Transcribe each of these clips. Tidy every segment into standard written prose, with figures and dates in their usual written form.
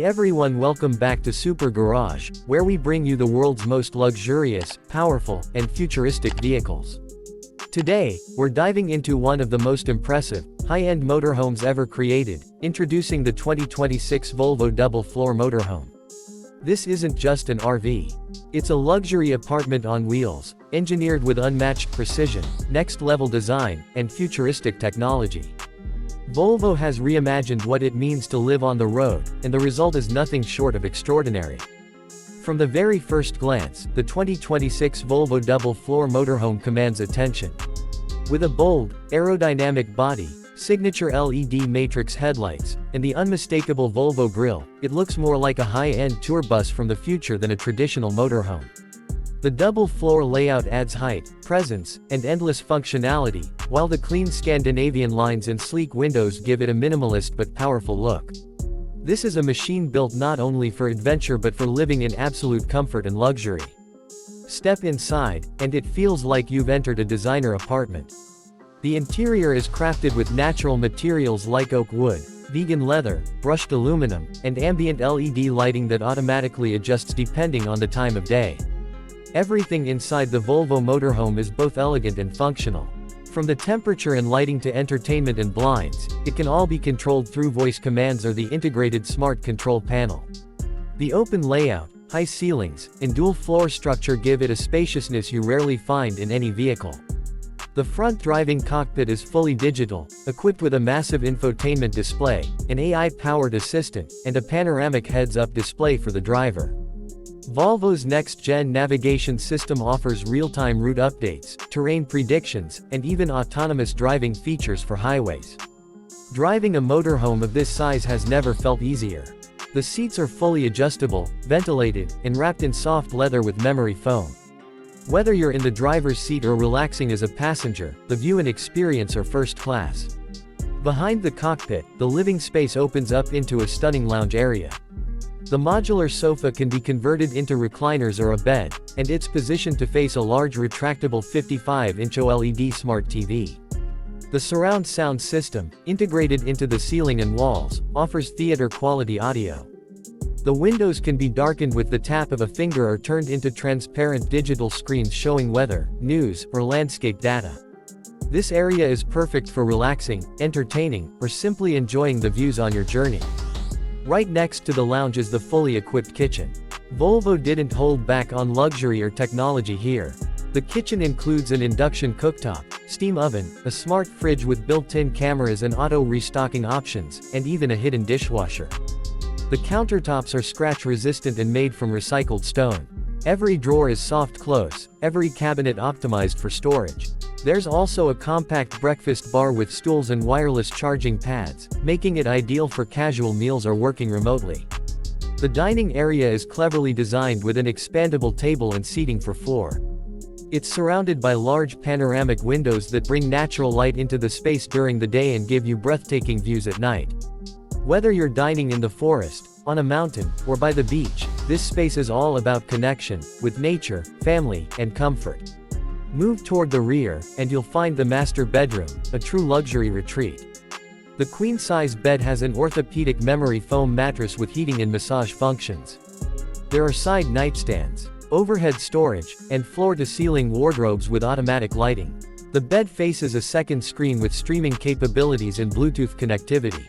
everyone, welcome back to Super Garage, where we bring you the world's most luxurious, powerful, and futuristic vehicles. Today, we're diving into one of the most impressive, high-end motorhomes ever created, introducing the 2026 Volvo Double-Floor Motorhome. This isn't just an RV. It's a luxury apartment on wheels, engineered with unmatched precision, next-level design, and futuristic technology. Volvo has reimagined what it means to live on the road, and the result is nothing short of extraordinary. From the very first glance, the 2026 Volvo Double-Floor Motorhome commands attention. With a bold, aerodynamic body, signature LED matrix headlights, and the unmistakable Volvo grille, it looks more like a high-end tour bus from the future than a traditional motorhome. The double-floor layout adds height, presence, and endless functionality, while the clean Scandinavian lines and sleek windows give it a minimalist but powerful look. This is a machine built not only for adventure but for living in absolute comfort and luxury. Step inside, and it feels like you've entered a designer apartment. The interior is crafted with natural materials like oak wood, vegan leather, brushed aluminum, and ambient LED lighting that automatically adjusts depending on the time of day. Everything inside the Volvo motorhome is both elegant and functional. From the temperature and lighting to entertainment and blinds, it can all be controlled through voice commands or the integrated smart control panel. The open layout, high ceilings, and dual floor structure give it a spaciousness you rarely find in any vehicle. The front driving cockpit is fully digital, equipped with a massive infotainment display, an AI-powered assistant, and a panoramic heads-up display for the driver. Volvo's next-gen navigation system offers real-time route updates, terrain predictions, and even autonomous driving features for highways. Driving a motorhome of this size has never felt easier. The seats are fully adjustable, ventilated, and wrapped in soft leather with memory foam. Whether you're in the driver's seat or relaxing as a passenger, the view and experience are first class. Behind the cockpit, the living space opens up into a stunning lounge area. The modular sofa can be converted into recliners or a bed, and it's positioned to face a large retractable 55-inch OLED smart TV. The surround sound system, integrated into the ceiling and walls, offers theater-quality audio. The windows can be darkened with the tap of a finger or turned into transparent digital screens showing weather, news, or landscape data. This area is perfect for relaxing, entertaining, or simply enjoying the views on your journey. Right next to the lounge is the fully equipped kitchen. Volvo didn't hold back on luxury or technology here. The kitchen includes an induction cooktop, steam oven, a smart fridge with built-in cameras and auto-restocking options, and even a hidden dishwasher. The countertops are scratch-resistant and made from recycled stone. Every drawer is soft close, every cabinet optimized for storage. There's also a compact breakfast bar with stools and wireless charging pads, making it ideal for casual meals or working remotely. The dining area is cleverly designed with an expandable table and seating for four. It's surrounded by large panoramic windows that bring natural light into the space during the day and give you breathtaking views at night. Whether you're dining in the forest, on a mountain, or by the beach, this space is all about connection with nature, family, and comfort. Move toward the rear, and you'll find the master bedroom, a true luxury retreat. The queen-size bed has an orthopedic memory foam mattress with heating and massage functions. There are side nightstands, overhead storage, and floor-to-ceiling wardrobes with automatic lighting. The bed faces a second screen with streaming capabilities and Bluetooth connectivity.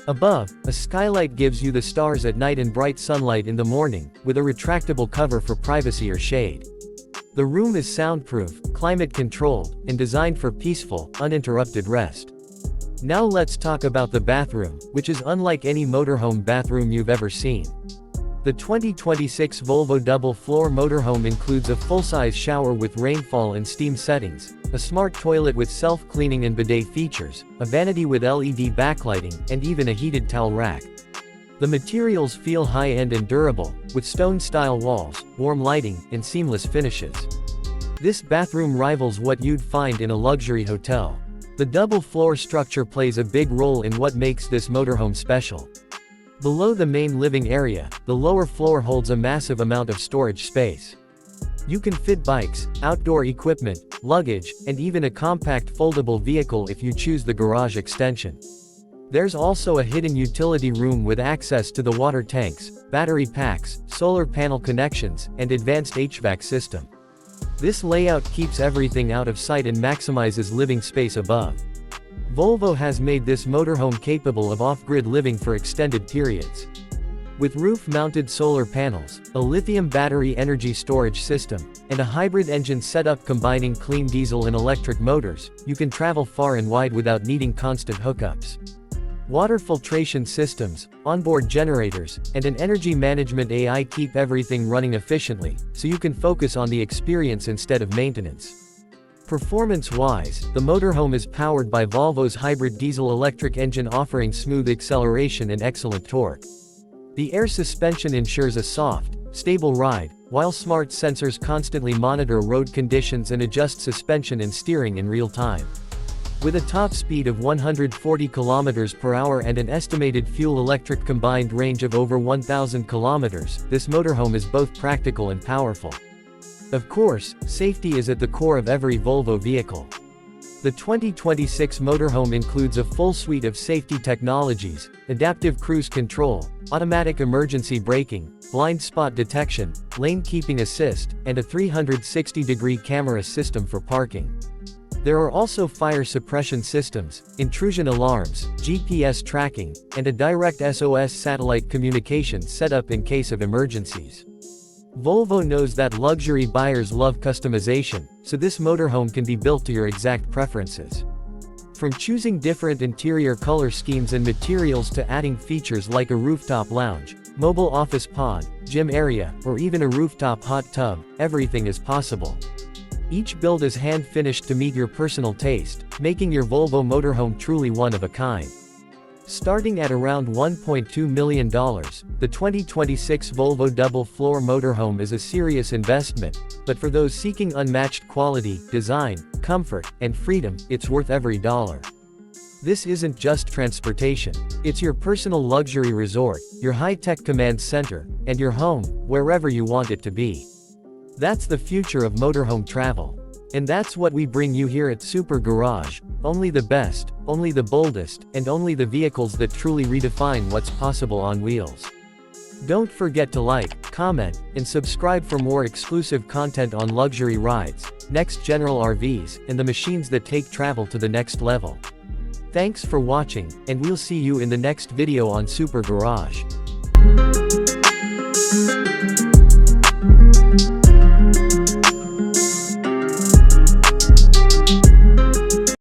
Above, a skylight gives you the stars at night and bright sunlight in the morning, with a retractable cover for privacy or shade. The room is soundproof, climate-controlled, and designed for peaceful, uninterrupted rest. Now let's talk about the bathroom, which is unlike any motorhome bathroom you've ever seen. The 2026 Volvo Double-Floor Motorhome includes a full-size shower with rainfall and steam settings, a smart toilet with self-cleaning and bidet features, a vanity with LED backlighting, and even a heated towel rack. The materials feel high-end and durable, with stone-style walls, warm lighting, and seamless finishes. This bathroom rivals what you'd find in a luxury hotel. The double-floor structure plays a big role in what makes this motorhome special. Below the main living area, the lower floor holds a massive amount of storage space. You can fit bikes, outdoor equipment, luggage, and even a compact foldable vehicle if you choose the garage extension. There's also a hidden utility room with access to the water tanks, battery packs, solar panel connections, and advanced HVAC system. This layout keeps everything out of sight and maximizes living space above. Volvo has made this motorhome capable of off-grid living for extended periods. With roof-mounted solar panels, a lithium battery energy storage system, and a hybrid engine setup combining clean diesel and electric motors, you can travel far and wide without needing constant hookups. Water filtration systems, onboard generators, and an energy management AI keep everything running efficiently, so you can focus on the experience instead of maintenance. Performance-wise, the motorhome is powered by Volvo's hybrid diesel-electric engine offering smooth acceleration and excellent torque. The air suspension ensures a soft, stable ride, while smart sensors constantly monitor road conditions and adjust suspension and steering in real time. With a top speed of 140 km per hour and an estimated fuel-electric combined range of over 1,000 km, this motorhome is both practical and powerful. Of course, safety is at the core of every Volvo vehicle. The 2026 motorhome includes a full suite of safety technologies: adaptive cruise control, automatic emergency braking, blind spot detection, lane keeping assist, and a 360-degree camera system for parking. There are also fire suppression systems, intrusion alarms, GPS tracking, and a direct SOS satellite communication set up in case of emergencies. Volvo knows that luxury buyers love customization, so this motorhome can be built to your exact preferences. From choosing different interior color schemes and materials to adding features like a rooftop lounge, mobile office pod, gym area, or even a rooftop hot tub, everything is possible. Each build is hand-finished to meet your personal taste, making your Volvo motorhome truly one of a kind. Starting at around $1.2 million, the 2026 Volvo Double-Floor Motorhome is a serious investment, but for those seeking unmatched quality, design, comfort, and freedom, it's worth every dollar. This isn't just transportation. It's your personal luxury resort, your high-tech command center, and your home, wherever you want it to be. That's the future of motorhome travel. And that's what we bring you here at Super Garage: only the best, only the boldest, and only the vehicles that truly redefine what's possible on wheels. Don't forget to like, comment, and subscribe for more exclusive content on luxury rides, next-gen RVs, and the machines that take travel to the next level. Thanks for watching, and we'll see you in the next video on Super Garage.